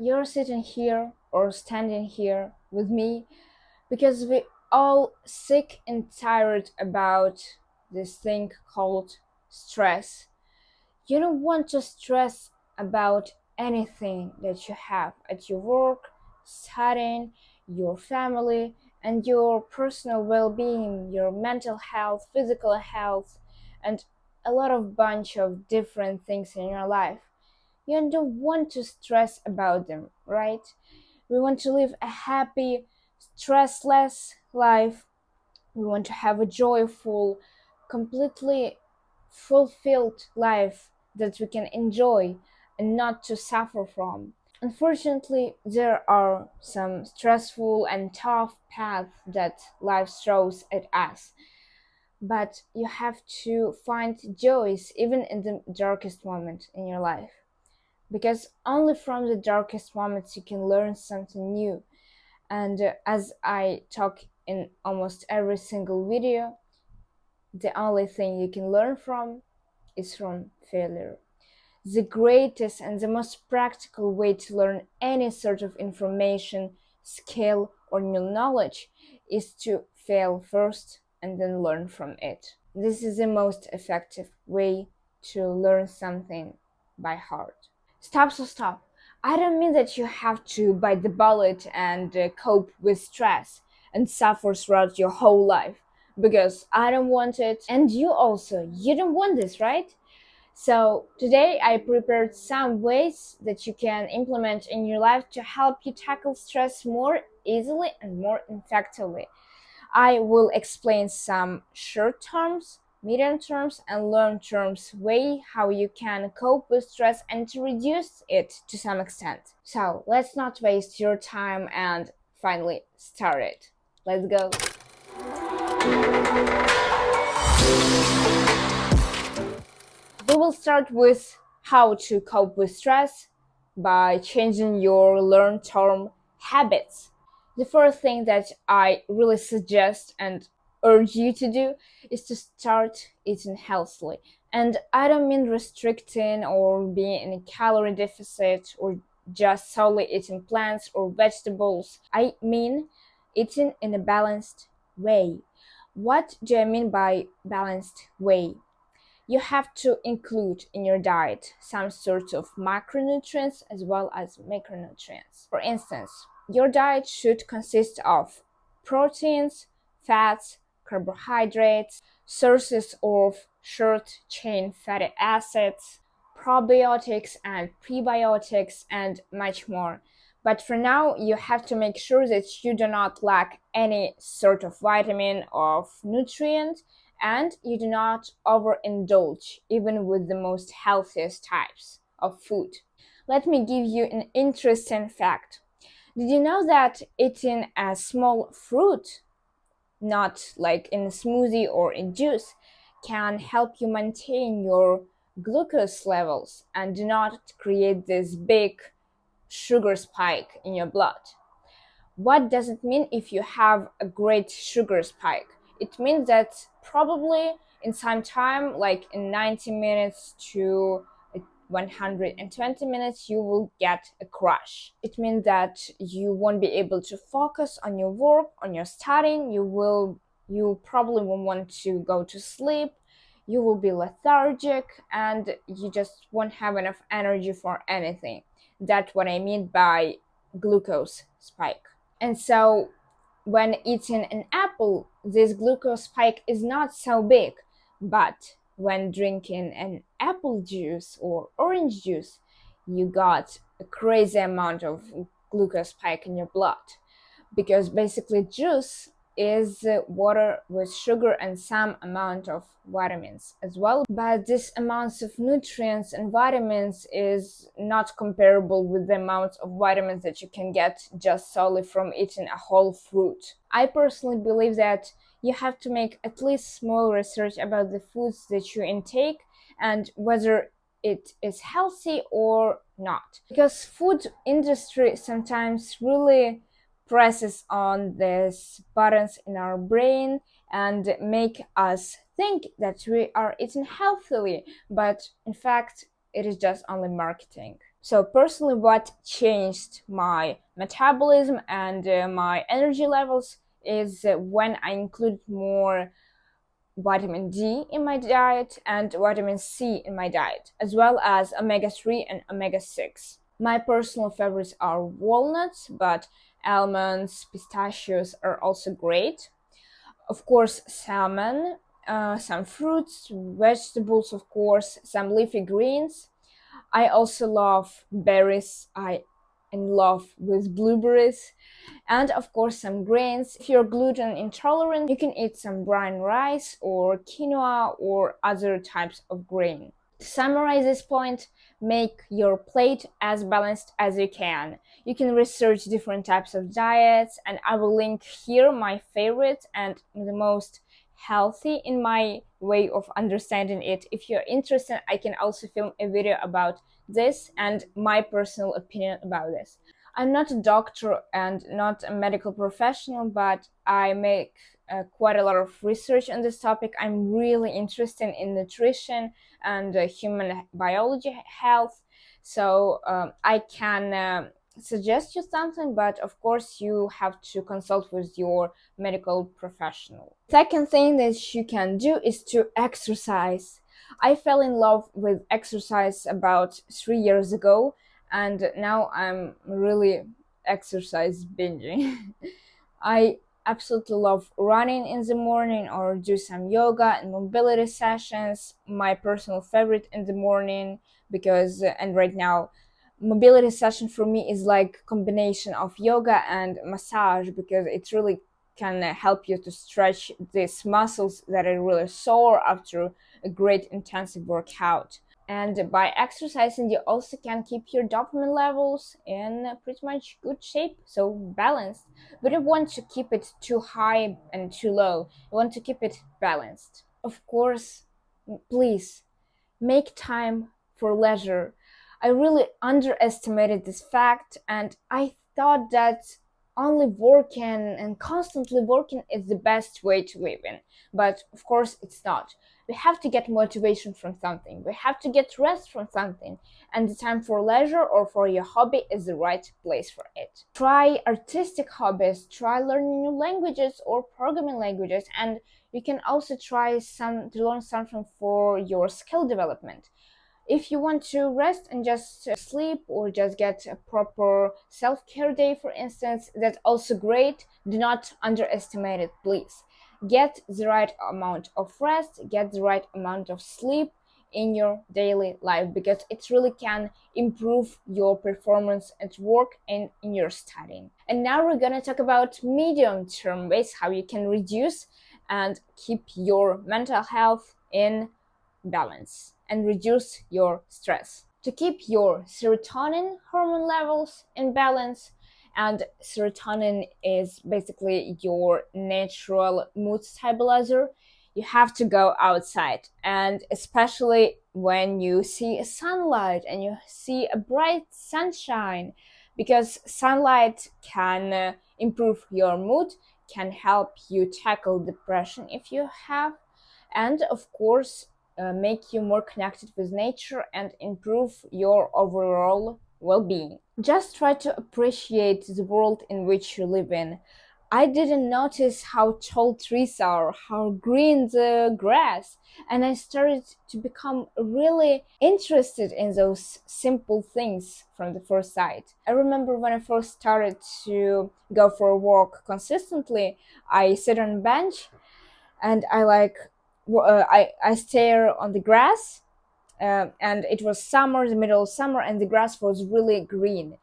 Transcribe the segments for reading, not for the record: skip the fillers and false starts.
you're sitting here or standing here with me because we all sick and tired about this thing called stress. You don't want to stress about anything that you have at your work, studying, your family, and your personal well-being, your mental health, physical health, and a lot of bunch of different things in your life. You don't want to stress about them, right? We want to live a happy, stressless life. We want to have a joyful, completely fulfilled life that we can enjoy and not to suffer from. Unfortunately, there are some stressful and tough paths that life throws at us, but you have to find joys even in the darkest moment in your life, because only from the darkest moments you can learn something new. And as I talk in almost every single video, the only thing you can learn from is from failure. The greatest and the most practical way to learn any sort of information, skill, or new knowledge is to fail first and then learn from it. This is the most effective way to learn something by heart. Stop. I don't mean that you have to bite the bullet and cope with stress and suffer throughout your whole life, because I don't want it, and you don't want this, right? So today I prepared some ways that you can implement in your life to help you tackle stress more easily and more effectively. I will explain some short terms, medium terms, and long terms way how you can cope with stress and to reduce it to some extent. So let's not waste your time and finally start it. Let's go. We will start with how to cope with stress by changing your long-term habits. The first thing that I really suggest and urge you to do is to start eating healthily. And I don't mean restricting or being in a calorie deficit or just solely eating plants or vegetables. I mean eating in a balanced way. What do I mean by balanced way? You have to include in your diet some sort of macronutrients as well as micronutrients. For instance, your diet should consist of proteins, fats, carbohydrates, sources of short chain fatty acids, probiotics and prebiotics, and much more. But for now, you have to make sure that you do not lack any sort of vitamin or nutrient, and you do not overindulge even with the most healthiest types of food. Let me give you an interesting fact. Did you know that eating a small fruit, not like in a smoothie or in juice, can help you maintain your glucose levels and do not create this big sugar spike in your blood? What does it mean if you have a great sugar spike? It means that probably in some time, like in 90 minutes to 120 minutes, you will get a crash. It means that you won't be able to focus on your work, on your studying. You probably won't want to go to sleep. You will be lethargic and you just won't have enough energy for anything. That's what I mean by glucose spike. And so when eating an apple, this glucose spike is not so big, but when drinking an apple juice or orange juice, you got a crazy amount of glucose spike in your blood, because basically juice is water with sugar and some amount of vitamins as well, but this amounts of nutrients and vitamins is not comparable with the amounts of vitamins that you can get just solely from eating a whole fruit. I personally believe that you have to make at least small research about the foods that you intake and whether it is healthy or not, because food industry sometimes really presses on these buttons in our brain and make us think that we are eating healthily, but in fact it is just only marketing. So personally, what changed my metabolism and my energy levels is when I include more vitamin D in my diet and vitamin C in my diet, as well as omega 3 and omega 6. My personal favorites are walnuts, but almonds, pistachios are also great. Of course, salmon, some fruits, vegetables, of course, some leafy greens. I also love berries. I in love with blueberries, and of course some grains. If you're gluten intolerant, you can eat some brown rice or quinoa or other types of grain. To summarize this point, make your plate as balanced as you can. You can research different types of diets, and I will link here my favorite and the most healthy in my way of understanding it. If you're interested, I can also film a video about this and my personal opinion about this. I'm not a doctor and not a medical professional, but I make quite a lot of research on this topic. I'm really interested in nutrition and human biology health, so I can suggest you something, but of course you have to consult with your medical professional. Second thing that you can do is to exercise. I fell in love with exercise about 3 years ago, and now I'm really exercise binging. I absolutely love running in the morning or do some yoga and mobility sessions. My personal favorite in the morning, because and right now mobility session for me is like combination of yoga and massage, because it really can help you to stretch these muscles that are really sore after a great intensive workout. And by exercising, you also can keep your dopamine levels in pretty much good shape, so balanced. But you don't want to keep it too high and too low. You want to keep it balanced. Of course, please make time for leisure. I really underestimated this fact, and I thought that only working and constantly working is the best way to live in. But of course, it's not. We have to get motivation from something, we have to get rest from something, and the time for leisure or for your hobby is the right place for it. Try artistic hobbies, try learning new languages or programming languages, and you can also try to learn something for your skill development. If you want to rest and just sleep or just get a proper self-care day, for instance, that's also great. Do not underestimate it, please. Get the right amount of rest, get the right amount of sleep in your daily life, because it really can improve your performance at work and in your studying. And now we're gonna talk about medium term ways how you can reduce and keep your mental health in balance and reduce your stress. To keep your serotonin hormone levels in balance, and serotonin is basically your natural mood stabilizer, you have to go outside, and especially when you see sunlight and you see a bright sunshine, because sunlight can improve your mood, can help you tackle depression if you have, and of course make you more connected with nature and improve your overall well-being. Just try to appreciate the world in which you live in. I didn't notice how tall trees are, how green the grass, and I started to become really interested in those simple things from the first sight. I remember when I first started to go for a walk consistently, I sit on a bench and I stare on the grass, and it was summer, the middle of summer, and the grass was really green.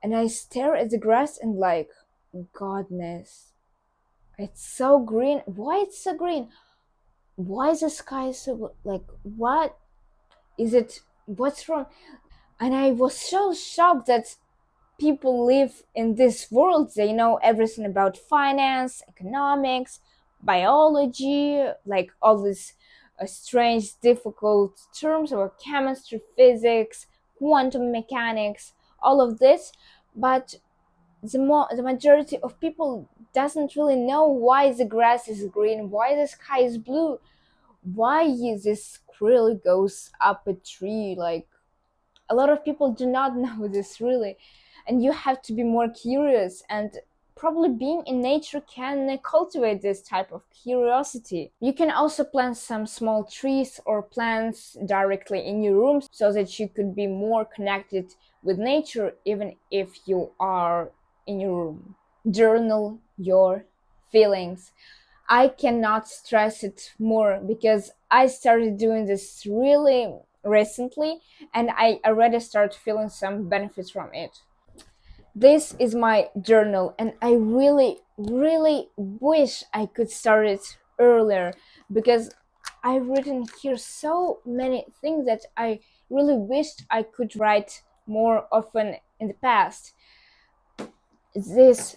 And I stare at the grass and like, goodness, it's so green. Why it's so green? Why is the sky so like? What is it? What's wrong? And I was so shocked that people live in this world. They know everything about finance, economics, biology, like all these strange, difficult terms about chemistry, physics, quantum mechanics, all of this. But the majority of people doesn't really know why the grass is green, why the sky is blue, why this squirrel goes up a tree, like A lot of people do not know this really, and you have to be more curious, and probably being in nature can cultivate this type of curiosity. You can also plant some small trees or plants directly in your room so that you could be more connected with nature even if you are in your room. Journal your feelings. I cannot stress it more because I started doing this really recently and I already start feeling some benefits from it. This is my journal and I really wish I could start it earlier because I've written here so many things that I really wished I could write more often in the past. This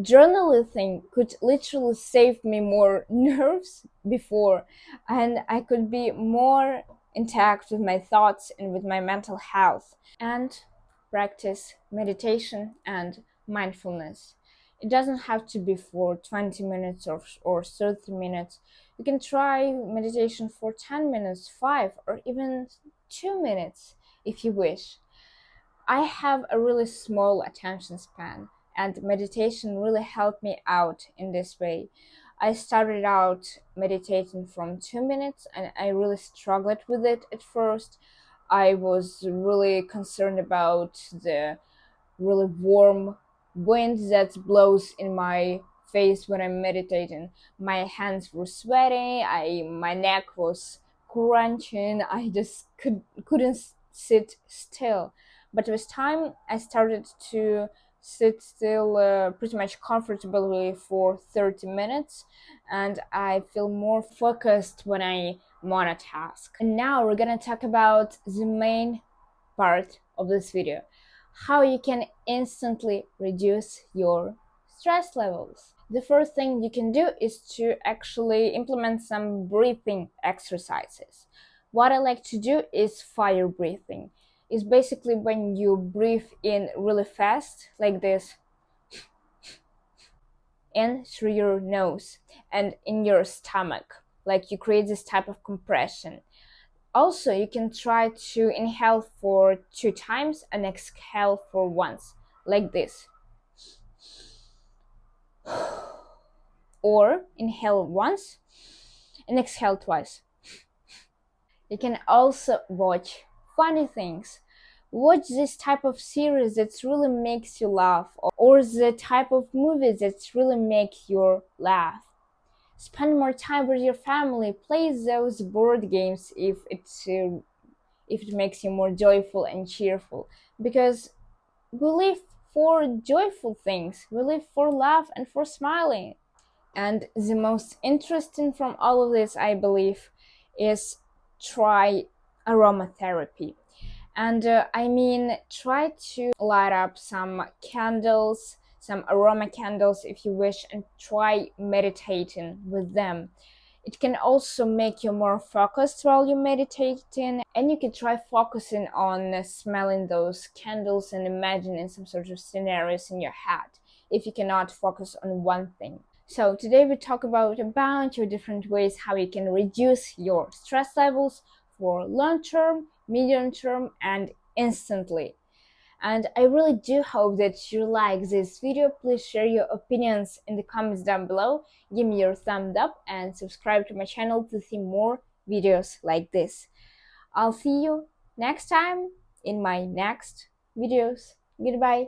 journaling thing could literally save me more nerves before, and I could be more intact with my thoughts and with my mental health. And practice meditation and mindfulness. It doesn't have to be for 20 minutes or 30 minutes. You can try meditation for 10 minutes, 5, or even 2 minutes if you wish. I have a really small attention span, and meditation really helped me out in this way. I started out meditating from 2 minutes, and I really struggled with it at first. I was really concerned about the really warm wind that blows in my face when I'm meditating. My hands were sweaty, my neck was crunching, I just couldn't sit still. But with time I started to sit still pretty much comfortably for 30 minutes, and I feel more focused when I monotask. And now we're gonna talk about the main part of this video: how you can instantly reduce your stress levels. The first thing you can do is to actually implement some breathing exercises. What I like to do is fire breathing. It's basically when you breathe in really fast, like this, in through your nose and in your stomach, like you create this type of compression. Also, you can try to inhale for 2 times and exhale for once, like this. Or inhale once and exhale twice. You can also watch funny things. Watch this type of series that really makes you laugh, or the type of movies that really make you laugh. Spend more time with your family. Play those board games if it makes you more joyful and cheerful, because we live for joyful things, we live for laugh and for smiling. And the most interesting from all of this, I believe, is try aromatherapy. And I mean, try to light up some candles, some aroma candles if you wish, and try meditating with them. It can also make you more focused while you're meditating, and you can try focusing on smelling those candles and imagining some sort of scenarios in your head if you cannot focus on one thing. So today we talk about a bunch of different ways how you can reduce your stress levels for long term, medium term, and instantly. And I really do hope that you like this video. Please share your opinions in the comments down below. Give me your thumbs up and subscribe to my channel to see more videos like this. I'll see you next time in my next videos. Goodbye.